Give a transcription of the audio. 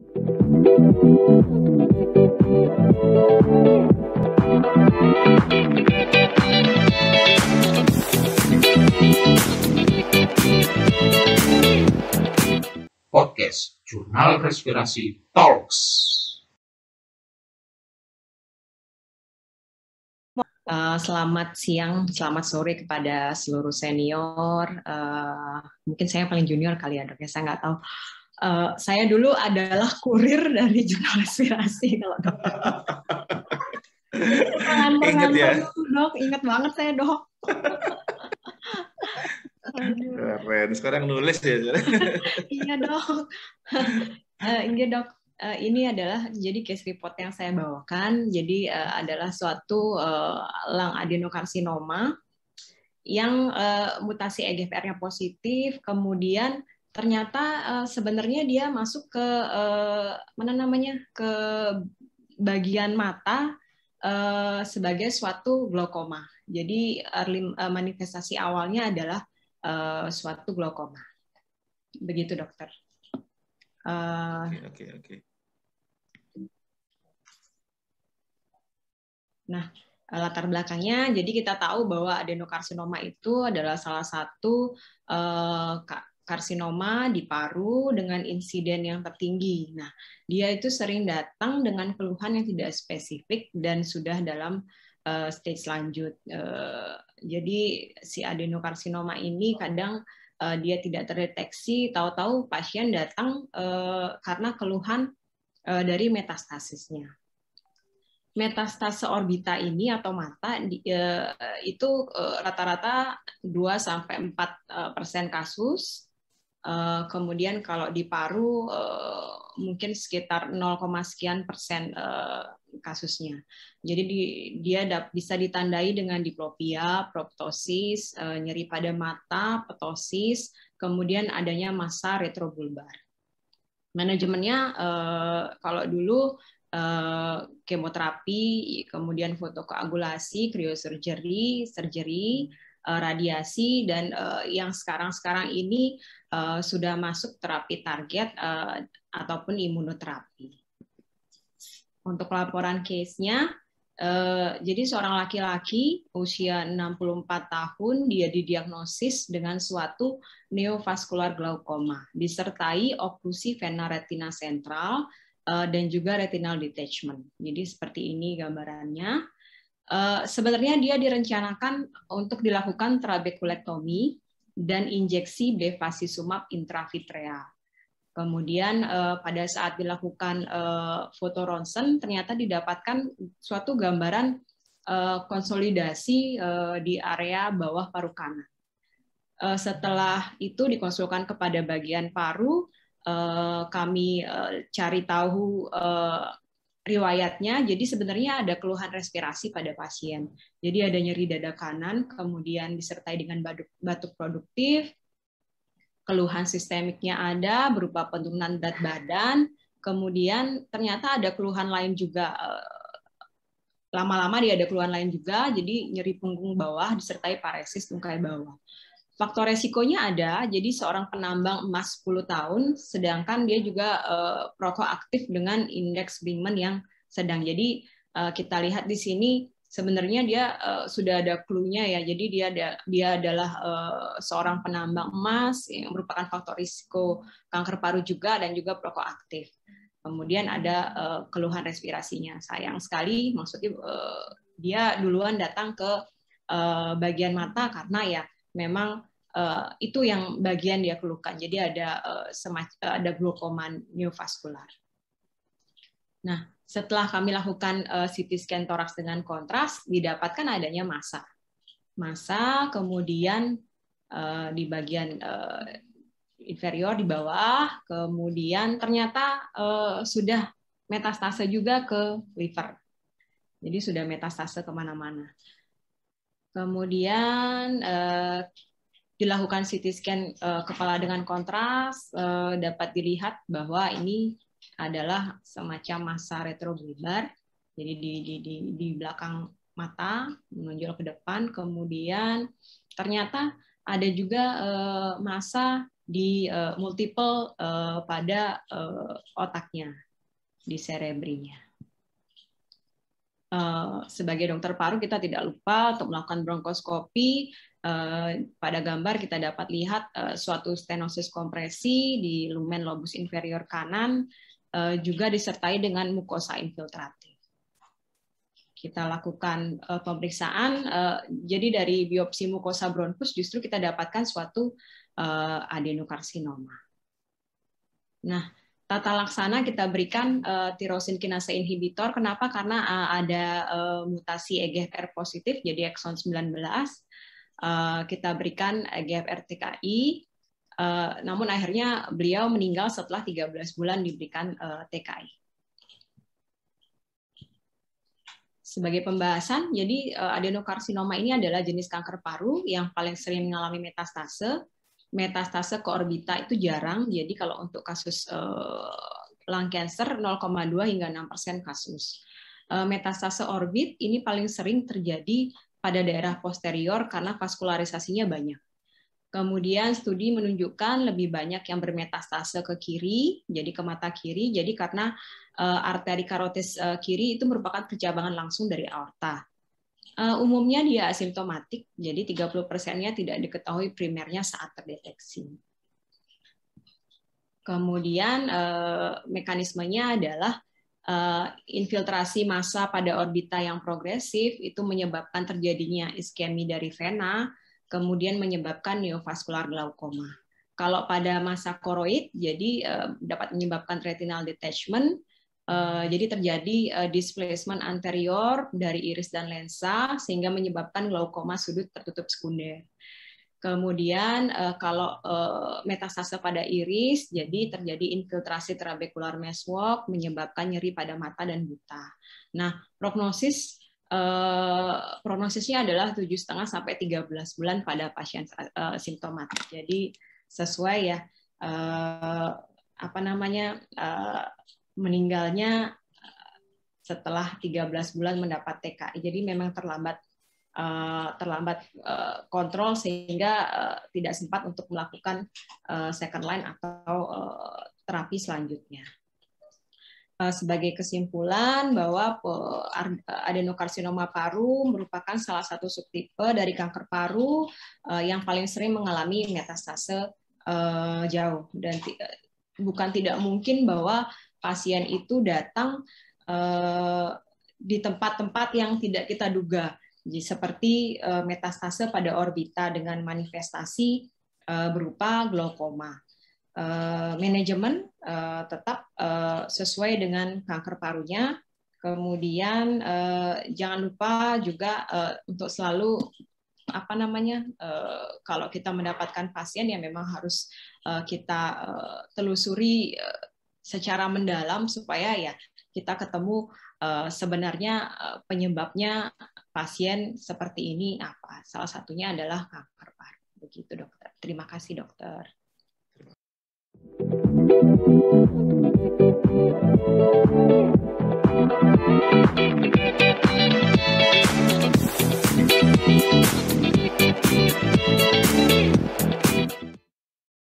Podcast Jurnal Respirasi Talks. Selamat siang, selamat sore kepada seluruh senior. Mungkin saya paling junior kali ya, Dok. Ya, saya nggak tahu. Saya dulu adalah kurir dari Jurnal Respirasi, kalau Dok. Ingat ya? Dulu, Dok. Ingat banget saya, Dok. Keren. Sekarang nulis ya? Iya, Dok. Iya, Dok. Ini adalah jadi case report yang saya bawakan. Jadi adalah suatu lung adenokarsinoma yang mutasi EGFR-nya positif, kemudian ternyata sebenarnya dia masuk ke ke bagian mata sebagai suatu glaukoma. Jadi manifestasi awalnya adalah suatu glaukoma. Begitu, dokter. Oke. Nah, latar belakangnya, jadi kita tahu bahwa adenokarsinoma itu adalah salah satu karsinoma di paru dengan insiden yang tertinggi. Nah, dia itu sering datang dengan keluhan yang tidak spesifik dan sudah dalam stage lanjut. Jadi si adenokarsinoma ini kadang dia tidak terdeteksi, tahu-tahu pasien datang karena keluhan dari metastasisnya. Metastase orbita ini atau mata itu rata-rata 2-4% kasus. Kemudian kalau di paru mungkin sekitar 0, sekian persen kasusnya. Jadi dia bisa ditandai dengan diplopia, proptosis, nyeri pada mata, ptosis, kemudian adanya massa retrobulbar. Manajemennya kalau dulu kemoterapi, kemudian fotokoagulasi, cryosurgery, surgery, radiasi, dan yang sekarang ini sudah masuk terapi target ataupun imunoterapi. Untuk laporan case-nya, jadi seorang laki-laki usia 64 tahun, dia didiagnosis dengan suatu neovaskular glaukoma, disertai oklusi vena retina sentral, dan juga retinal detachment. Jadi seperti ini gambarannya. Sebenarnya dia direncanakan untuk dilakukan trabekulektomi dan injeksi bevacizumab intravitreal. Kemudian pada saat dilakukan foto ronsen ternyata didapatkan suatu gambaran konsolidasi di area bawah paru kanan. Setelah itu dikonsulkan kepada bagian paru, kami cari tahu riwayatnya. Jadi sebenarnya ada keluhan respirasi pada pasien. Jadi ada nyeri dada kanan, kemudian disertai dengan batuk produktif, keluhan sistemiknya ada berupa penurunan berat badan, kemudian ternyata ada keluhan lain juga. Lama-lama dia ada keluhan lain juga, jadi nyeri punggung bawah disertai paresis tungkai bawah. Faktor resikonya ada, jadi seorang penambang emas 10 tahun, sedangkan dia juga perokok aktif dengan indeks Brinkman yang sedang. Jadi kita lihat di sini sebenarnya dia sudah ada clue-nya ya. Jadi dia adalah seorang penambang emas yang merupakan faktor risiko kanker paru juga dan juga perokok aktif. Kemudian ada keluhan respirasinya. Sayang sekali, maksudnya dia duluan datang ke bagian mata karena ya memang itu yang bagian dia keluhkan. Jadi ada glaukoma neovaskular. Nah, setelah kami lakukan CT scan toraks dengan kontras, didapatkan adanya massa. Massa, kemudian di bagian inferior di bawah, kemudian ternyata sudah metastase juga ke liver. Jadi sudah metastase kemana-mana. Kemudian dilakukan CT scan kepala dengan kontras, dapat dilihat bahwa ini adalah semacam massa retrobulbar, jadi di belakang mata menonjol ke depan. Kemudian ternyata ada juga massa di multiple pada otaknya, di cerebrinya. Sebagai dokter paru kita tidak lupa untuk melakukan bronkoskopi. Pada gambar kita dapat lihat suatu stenosis kompresi di lumen lobus inferior kanan, juga disertai dengan mukosa infiltratif. Kita lakukan pemeriksaan, jadi dari biopsi mukosa bronkus justru kita dapatkan suatu adenokarsinoma. Nah, tata laksana kita berikan tirosin kinase inhibitor. Kenapa? Karena ada mutasi EGFR positif, jadi ekson 19. Kita berikan EGFR TKI, namun akhirnya beliau meninggal setelah 13 bulan diberikan TKI. Sebagai pembahasan, jadi adenokarsinoma ini adalah jenis kanker paru yang paling sering mengalami metastase. Metastase ke orbita itu jarang, jadi kalau untuk kasus lung cancer 0,2 hingga 6% kasus. Metastase orbit ini paling sering terjadi pada daerah posterior karena vaskularisasinya banyak. Kemudian studi menunjukkan lebih banyak yang bermetastase ke kiri, jadi ke mata kiri, jadi karena arteri karotis kiri itu merupakan kecabangan langsung dari aorta. Umumnya dia asimptomatik, jadi 30%-nya tidak diketahui primernya saat terdeteksi. Kemudian mekanismenya adalah infiltrasi massa pada orbita yang progresif itu menyebabkan terjadinya iskemi dari vena, kemudian menyebabkan neovaskular glaukoma. Kalau pada massa koroid, jadi dapat menyebabkan retinal detachment, jadi terjadi displacement anterior dari iris dan lensa, sehingga menyebabkan glaukoma sudut tertutup sekunder. Kemudian kalau metastase pada iris, jadi terjadi infiltrasi trabecular meshwalk, menyebabkan nyeri pada mata dan buta. Nah, prognosisnya adalah 7,5 sampai 13 bulan pada pasien simptomatik. Jadi sesuai ya meninggalnya setelah 13 bulan mendapat TKI. Jadi memang terlambat kontrol sehingga tidak sempat untuk melakukan second line atau terapi selanjutnya. Sebagai kesimpulan bahwa adenokarsinoma paru merupakan salah satu subtipe dari kanker paru yang paling sering mengalami metastase jauh, dan bukan tidak mungkin bahwa pasien itu datang di tempat-tempat yang tidak kita duga, seperti metastase pada orbita dengan manifestasi berupa glaukoma. Manajemen tetap sesuai dengan kanker parunya. Kemudian jangan lupa juga untuk selalu kalau kita mendapatkan pasien yang memang harus kita telusuri secara mendalam supaya ya kita ketemu sebenarnya penyebabnya pasien seperti ini apa. Salah satunya adalah kanker paru. Begitu, dokter. Terima kasih, dokter.